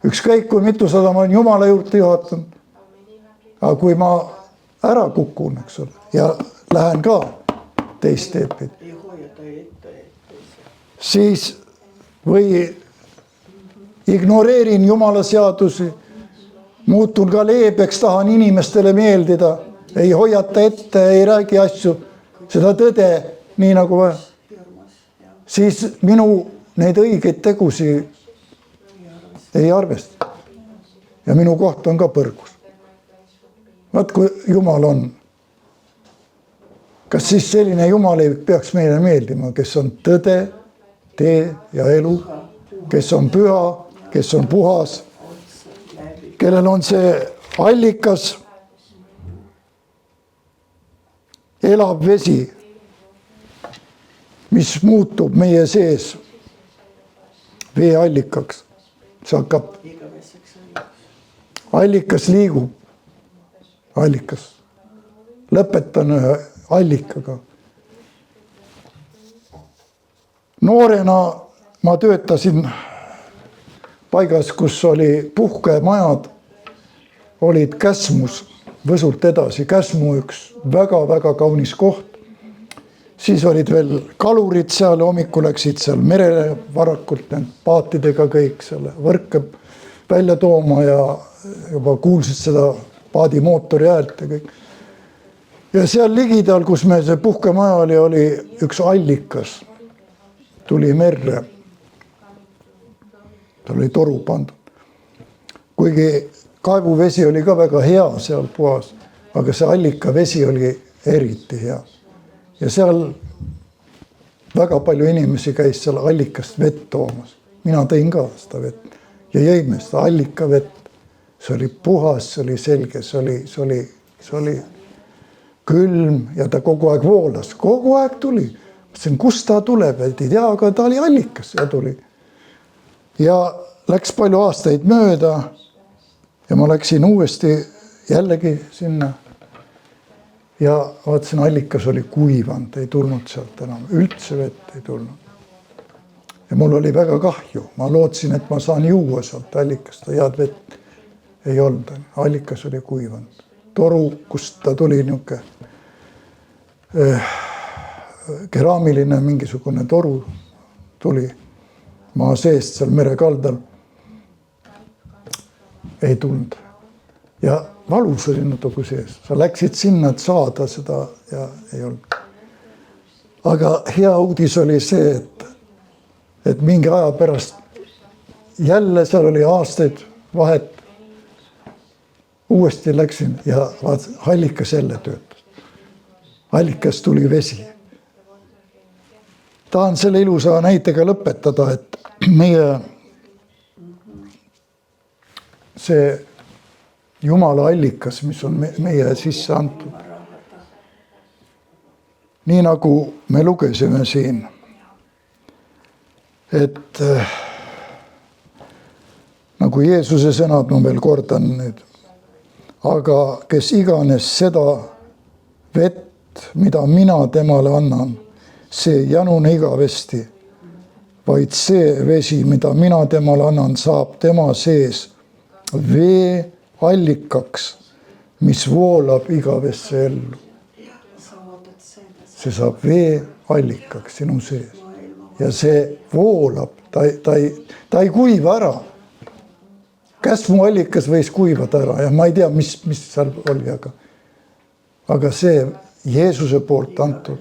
ükskõik kui mitusada ma olen Jumala juurde juhatanud. Aga kui ma ära kukun, eks ole, ja lähen ka teist teed pidi, ei hoiata ette. siis või ignoreerin Jumala seadusi, muutun ka leebeks, tahan inimestele meeldida, ei hoiata ette, ei räägi asju, seda tõde, nii nagu vaja. Siis minu neid õigeid tegusi ei arvesta. Ja minu koht on ka põrgus. Vaat kui Jumal on. Kas siis selline Jumal ei peaks meile meeldima, kes on tõde, tee ja elu, kes on püha, kes on puhas, kellel on see allikas, elav vesi, mis muutub meie sees veeallikaks. See hakkab, allikas liigub, allikas. Lõpetan ühe allikaga. Noorena ma töötasin paigas, kus oli puhkemajad, olid Käsmus, Võsult edasi. Käsmu üks väga-väga kaunis koht. Siis olid veel kalurid seal, hommikul läksid seal merele varakult paatidega kõik selle võrke välja tooma ja juba kuulsid seda paadimootori häält ja kõik. Ja seal ligidal, kus me see puhkemaja oli üks allikas, tuli merre. Tal oli toru pandud. Kuigi kaevuvesi oli ka väga hea seal puhas, aga see allika vesi oli eriti hea. Ja seal väga palju inimesi käis seal allikast vett toomas. Mina tõin ka seda vett ja jõime seda allika vett. See oli puhas, see oli selge, see oli külm ja ta kogu aeg voolas. Kogu aeg tuli. Mõtlesin, kust ta tuleb, et ei tea, aga ta oli allikas ja tuli. Ja läks palju aastaid mööda ja ma läksin uuesti jällegi sinna. Ja vaatasin, allikas oli kuivanud, ei tulnud sealt enam, üldse vett ei tulnud. Ja mul oli väga kahju, ma lootsin, et ma saan juua sealt allikast, head vett ei olnud, allikas oli kuivanud. Toru, kust ta tuli niuke keraamiline mingisugune toru tuli maa seest seal merekaldal, ei tulnud. Ja valus oli natuke sees. Sa läksid sinna, et saada seda ja ei olnud. Aga hea uudis oli see, et mingi aja pärast jälle seal oli aastaid vahet. Uuesti läksin ja allikas jälle töötas. Allikas tuli vesi. Tahan selle ilusa näitega lõpetada, et meie see Jumala allikas, mis on meie sisse antud. Nii nagu me lugesime siin, et nagu Jeesuse sõnad, ma veel kordan nüüd, aga kes iganes seda vett, mida mina temale annan, see ei janune igavesti, vaid see vesi, mida mina temale annan, saab tema sees vee allikaks, mis voolab igavesse ellu. See saab vee allikaks sinu sees. Ja see voolab, ta ei kuiva ära. Käsmu allikas võis kuivada ära ja ma ei tea, mis seal oli, aga see Jeesuse poolt antud,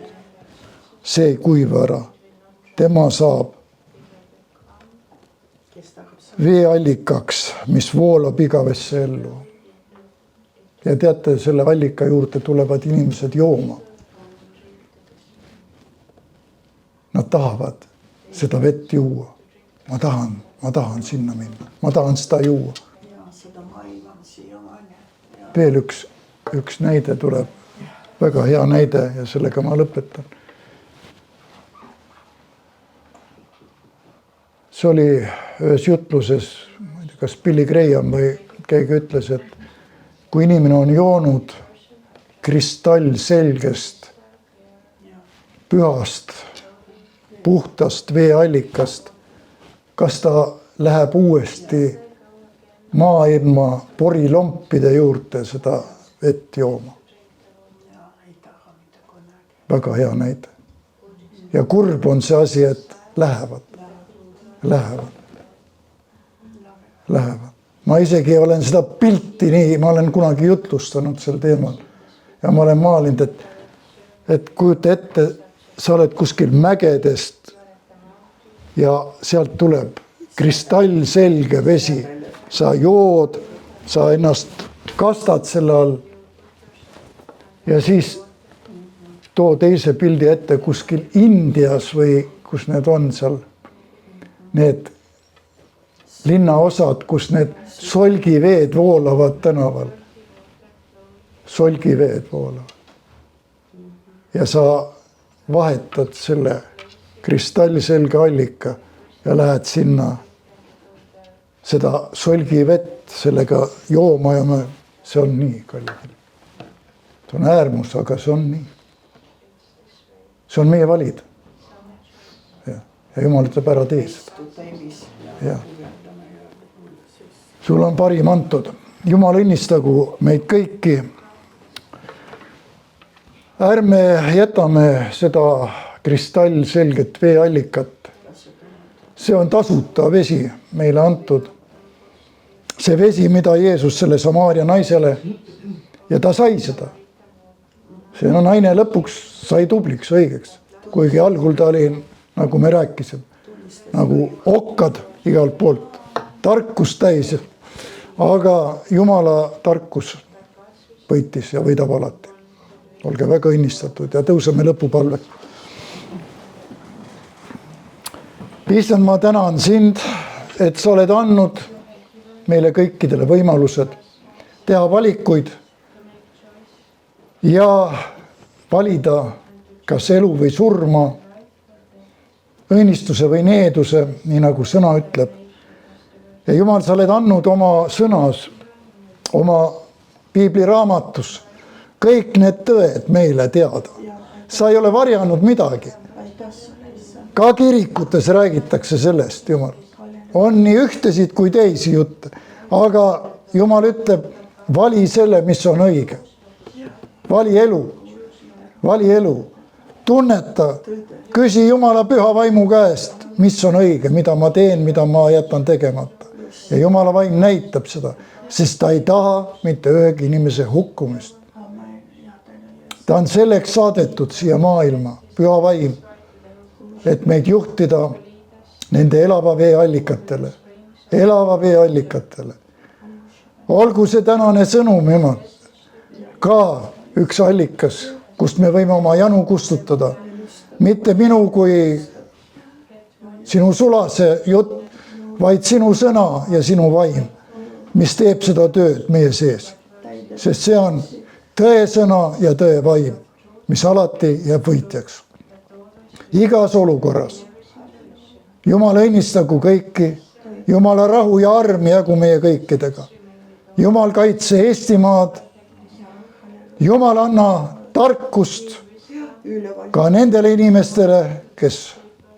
see ei kuiva ära. Tema saab veeallikaks, mis voolab igavesse ellu. Ja teate, selle allika juurde tulevad inimesed jooma. Nad tahavad seda vett juua. Ma tahan sinna minna. Ma tahan seda juua. Veel üks näide tuleb. Väga hea näide ja sellega ma lõpetan. See oli ühes jutluses, ma ei tea, kas Billy Graham või keegi ütles, et kui inimene on joonud kristallselgest, pühast, puhtast veeallikast, kas ta läheb uuesti maailma porilompide juurde seda vett jooma. Väga hea näide. Ja kurb on see asi, et lähevad. Ma isegi olen seda pilti nii, ma olen kunagi jutlustanud sel teemal ja ma olen maalinud, et kujuta ette, sa oled kuskil mägedest ja sealt tuleb kristallselge vesi. Sa jood, sa ennast kastad selle all ja siis too teise pildi ette kuskil Indias või kus need on seal, need linnaosad, kus need solgiveed voolavad tänaval. Solgiveed voolavad. Ja sa vahetad selle kristallselge allika ja lähed sinna seda solgivett sellega jooma ja see on nii kallid. See on äärmus, aga see on nii. See on meie valida. Ja Jumal ütleb ära tee seda. Ja. Sul on parim antud. Jumal õnnistagu meid kõiki. Ärme jätame seda kristallselget veeallikat. See on tasuta vesi meile antud. See vesi, mida Jeesus selle Samaaria naisele ja ta sai seda. See naine lõpuks sai tubliks õigeks, kuigi algul ta oli, nagu me rääkisime, nagu okkad igalt poolt, tarkust täis, aga Jumala tarkus võitis ja võidab alati. Olge väga õnnistatud ja tõuseme lõpupalveks. Issand, ma tänan sind, et sa oled andnud meile kõikidele võimalused teha valikuid ja valida kas elu või surma, õnnistuse või needuse, nii nagu sõna ütleb. Ja Jumal, sa oled andnud oma sõnas, oma piibliraamatus kõik need tõed meile teada. Sa ei ole varjanud midagi. Ka kirikutes räägitakse sellest, Jumal. On nii ühtesid kui teisi jutte, aga Jumal ütleb, vali selle, mis on õige. Vali elu, tunneta, küsi Jumala püha vaimu käest, mis on õige, mida ma teen, mida ma jätan tegemata. Ja Jumala vaim näitab seda, sest ta ei taha mitte ühegi inimese hukkumist. Ta on selleks saadetud siia maailma, püha vaim, et meid juhtida nende elava vee allikatele. Olgu see tänane sõnum, Jumal, ka üks allikas, kust me võime oma janu kustutada. Mitte minu kui sinu sulase jutt, vaid sinu sõna ja sinu vaim, mis teeb seda tööd meie sees. Sest see on tõe sõna ja tõe vaim, mis alati jääb võitjaks. Igas olukorras. Jumal õnnistagu kõiki, Jumala rahu ja arm jagu meie kõikidega. Jumal kaitse Eestimaad, Jumal anna tarkust ka nendele inimestele, kes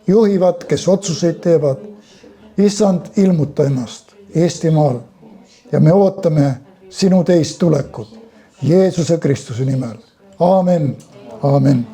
juhivad, kes otsuseid teevad. Issand, ilmuta ennast Eestimaal ja me ootame sinu teist tulekut Jeesuse Kristuse nimel. Aamen, aamen.